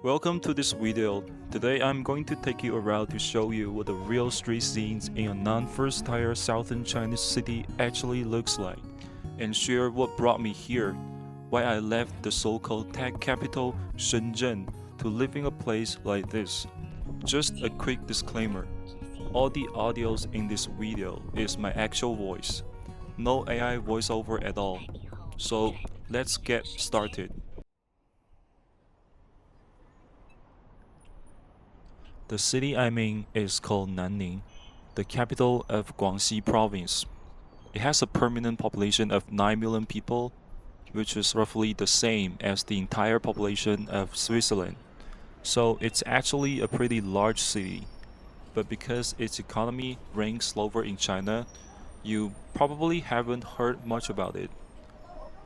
Welcome to this video. Today I'm going to take you around to show you what the real street scenes in a non-first tier southern Chinese city actually looks like, and share what brought me here, why I left the so-called tech capital Shenzhen to live in a place like this. Just a quick disclaimer, all the audios in this video is my actual voice, no AI voiceover at all. So let's get started. The city I'm in is called Nanning, the capital of Guangxi province. It has a permanent population of 9 million people, which is roughly the same as the entire population of Switzerland. So it's actually a pretty large city. But because its economy ranks lower in China, you probably haven't heard much about it.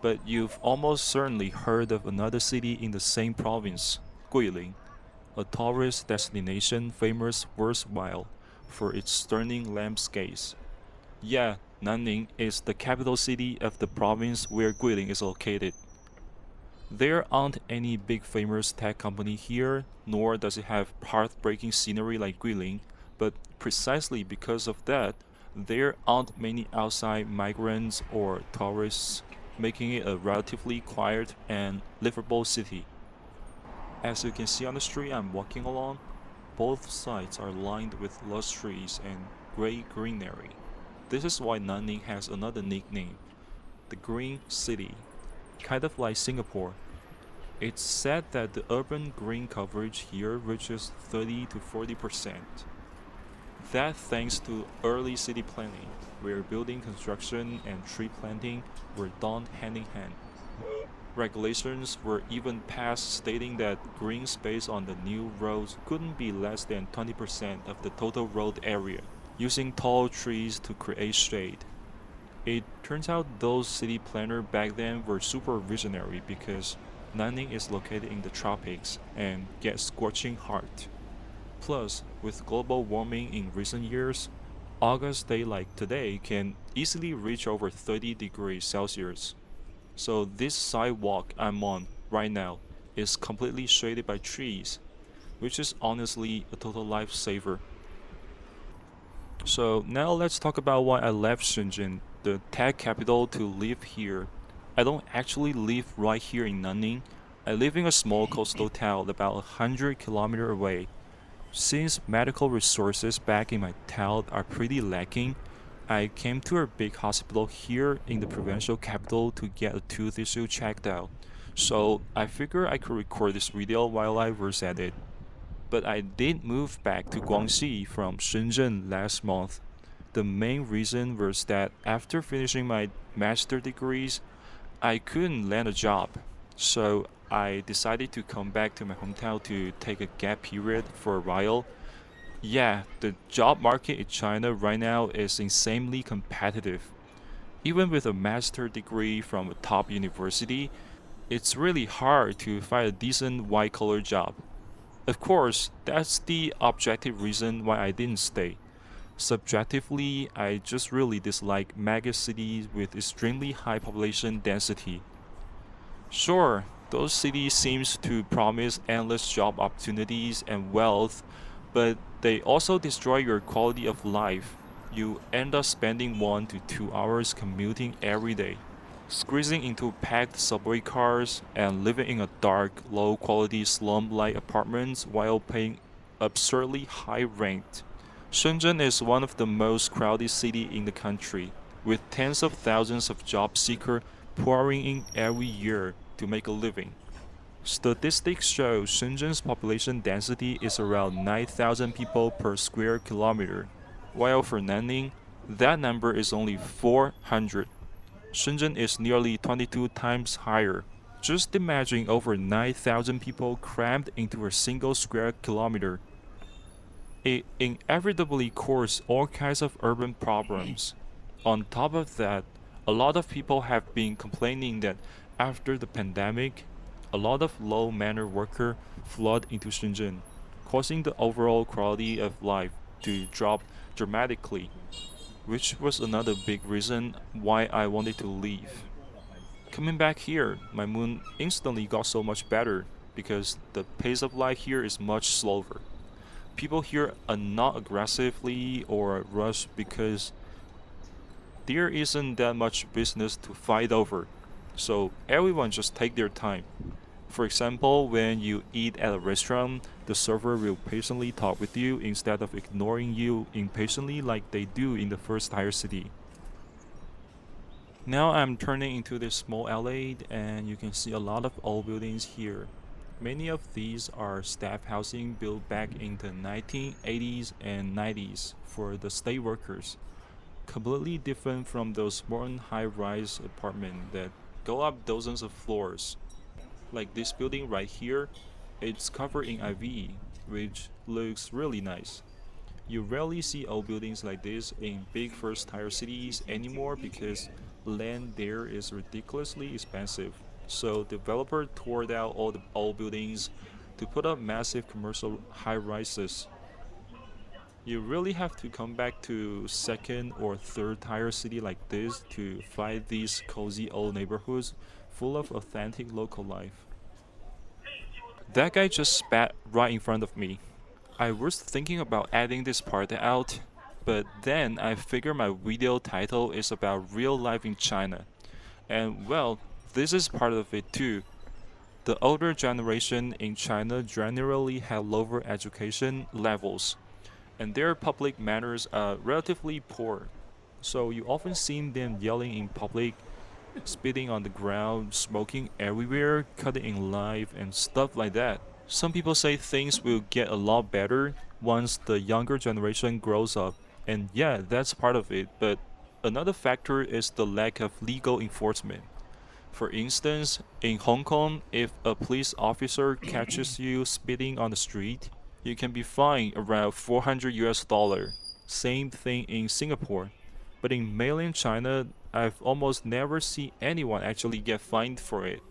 But you've almost certainly heard of another city in the same province, Guilin, a tourist destination famous worldwide for its stunning landscapes. Yeah, Nanning is the capital city of the province where Guilin is located. There aren't any big famous tech company here, nor does it have heartbreaking scenery like Guilin, but precisely because of that, there aren't many outside migrants or tourists, making it a relatively quiet and livable city. As you can see on the street I'm walking along, both sides are lined with lush trees and great greenery. This is why Nanning has another nickname, the Green City, kind of like Singapore. It's said that the urban green coverage here reaches 30 to 40%. That thanks to early city planning, where building construction and tree planting were done hand in hand. Regulations were even passed stating that green space on the new roads couldn't be less than 20% of the total road area, using tall trees to create shade. It turns out those city planners back then were super visionary because Nanning is located in the tropics and gets scorching hot. Plus, with global warming in recent years, August day like today can easily reach over 30 degrees Celsius. So this sidewalk I'm on right now is completely shaded by trees, which is honestly a total lifesaver. So now let's talk about why I left Shenzhen, the tech capital, to live here. I don't actually live right here in Nanning. I live in a small coastal town about 100 kilometers away. Since medical resources back in my town are pretty lacking, I came to a big hospital here in the provincial capital to get a tooth issue checked out. So I figured I could record this video while I was at it. But I did move back to Guangxi from Shenzhen last month. The main reason was that after finishing my master degrees, I couldn't land a job. So I decided to come back to my hometown to take a gap period for a while. Yeah, the job market in China right now is insanely competitive. Even with a master degree from a top university, it's really hard to find a decent white collar job. Of course, that's the objective reason why I didn't stay. Subjectively, I just really dislike megacities with extremely high population density. Sure, those cities seems to promise endless job opportunities and wealth, but they also destroy your quality of life. You end up spending 1 to 2 hours commuting every day, squeezing into packed subway cars and living in a dark, low-quality slum-like apartments while paying absurdly high rent. Shenzhen is one of the most crowded cities in the country, with tens of thousands of job seekers pouring in every year to make a living. Statistics show Shenzhen's population density is around 9,000 people per square kilometer, while for Nanning, that number is only 400. Shenzhen is nearly 22 times higher. Just imagine over 9,000 people crammed into a single square kilometer. It inevitably causes all kinds of urban problems. On top of that, a lot of people have been complaining that after the pandemic, a lot of low-mannered workers flood into Shenzhen, causing the overall quality of life to drop dramatically, which was another big reason why I wanted to leave. Coming back here, my mood instantly got so much better. because the pace of life here is much slower. People here are not aggressively or rush because there isn't that much business to fight over. So everyone just take their time. For example, when you eat at a restaurant, the server will patiently talk with you instead of ignoring you impatiently like they do in the first tier city. Now I'm turning into this small alley and you can see a lot of old buildings here. Many of these are staff housing built back in the 1980s and 90s for the state workers. Completely different from those modern high-rise apartments that go up dozens of floors. Like this building right here, it's covered in ivy, which looks really nice. You rarely see old buildings like this in big first-tier cities anymore because land there is ridiculously expensive. So developer tore down all the old buildings to put up massive commercial high-rises. You really have to come back to second or third tier city like this to find these cozy old neighborhoods full of authentic local life. That guy just spat right in front of me. I was thinking about adding this part out, but then I figured my video title is about real life in China. And well, this is part of it too. The older generation in China generally have lower education levels, and their public manners are relatively poor. So you often see them yelling in public, spitting on the ground, smoking everywhere, cutting in live, and stuff like that. Some people say things will get a lot better once the younger generation grows up, and yeah, that's part of it, but another factor is the lack of legal enforcement. For instance, in Hong Kong, if a police officer catches you spitting on the street, you can be fined around 400 US dollar. Same thing in Singapore. But in mainland China, I've almost never seen anyone actually get fined for it.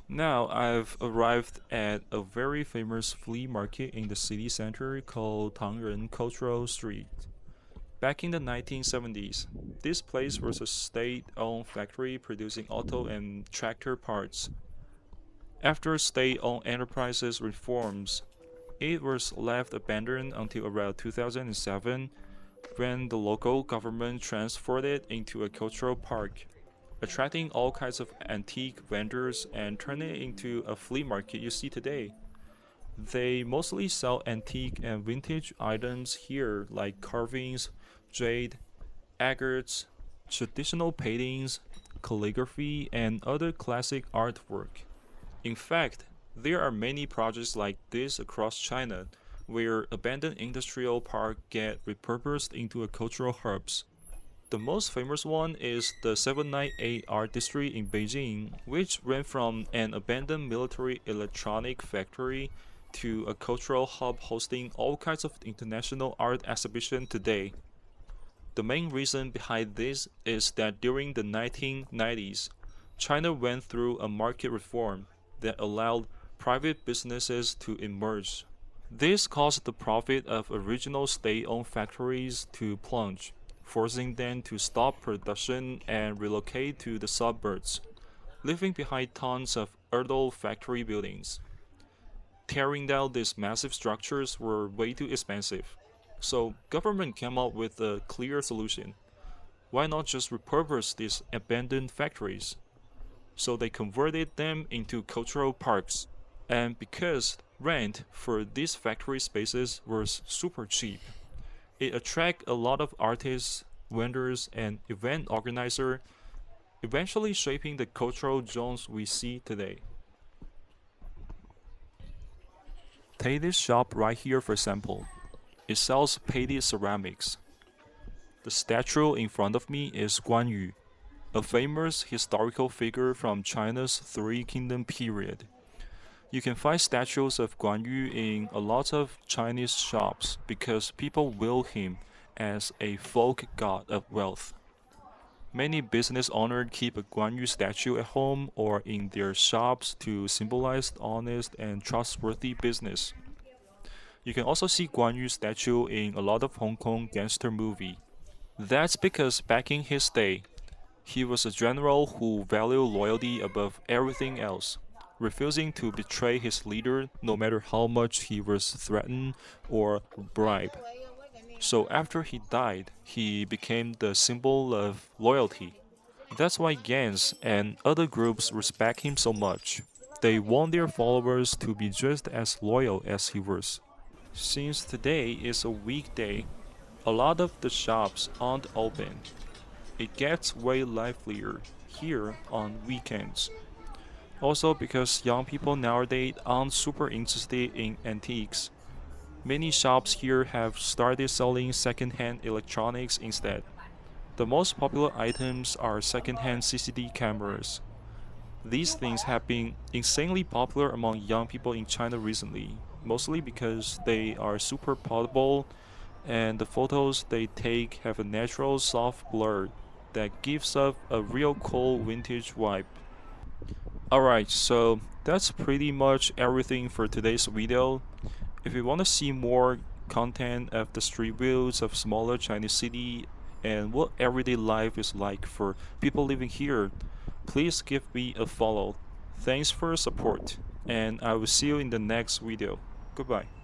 Now I've arrived at a very famous flea market in the city center called Tangren Cultural Street. Back in the 1970s, this place was a state-owned factory producing auto and tractor parts. After state-owned enterprises reforms, it was left abandoned until around 2007 when the local government transformed it into a cultural park, attracting all kinds of antique vendors and turning it into a flea market you see today. They mostly sell antique and vintage items here like carvings, jade, agates, traditional paintings, calligraphy, and other classic artwork. In fact, there are many projects like this across China where abandoned industrial parks get repurposed into a cultural hubs. The most famous one is the 798 Art District in Beijing, which went from an abandoned military electronic factory to a cultural hub hosting all kinds of international art exhibitions today. The main reason behind this is that during the 1990s, China went through a market reform that allowed private businesses to emerge. This caused the profit of original state-owned factories to plunge, forcing them to stop production and relocate to the suburbs, leaving behind tons of idle factory buildings. Tearing down these massive structures were way too expensive. So government came up with a clear solution. Why not just repurpose these abandoned factories? So they converted them into cultural parks. And because rent for these factory spaces was super cheap, it attracted a lot of artists, vendors, and event organizers, eventually shaping the cultural zones we see today. Take this shop right here for example. It sells painted ceramics. The statue in front of me is Guan Yu, a famous historical figure from China's Three Kingdom period. You can find statues of Guan Yu in a lot of Chinese shops because people will him as a folk god of wealth. Many business owners keep a Guan Yu statue at home or in their shops to symbolize honest and trustworthy business. You can also see Guan Yu statue in a lot of Hong Kong gangster movie. That's because back in his day, he was a general who valued loyalty above everything else. refusing to betray his leader no matter how much he was threatened or bribed. So after he died, he became the symbol of loyalty. That's why gangs and other groups respect him so much. They want their followers to be just as loyal as he was. Since today is a weekday, a lot of the shops aren't open. It gets way livelier here on weekends. Also, because young people nowadays aren't super interested in antiques, many shops here have started selling secondhand electronics instead. The most popular items are secondhand CCD cameras. These things have been insanely popular among young people in China recently, mostly because they are super portable and the photos they take have a natural soft blur that gives off a real cool vintage vibe. Alright, so that's pretty much everything for today's video. If you want to see more content of the street views of smaller Chinese city and what everyday life is like for people living here, please give me a follow. Thanks for your support, and I will see you in the next video. Goodbye.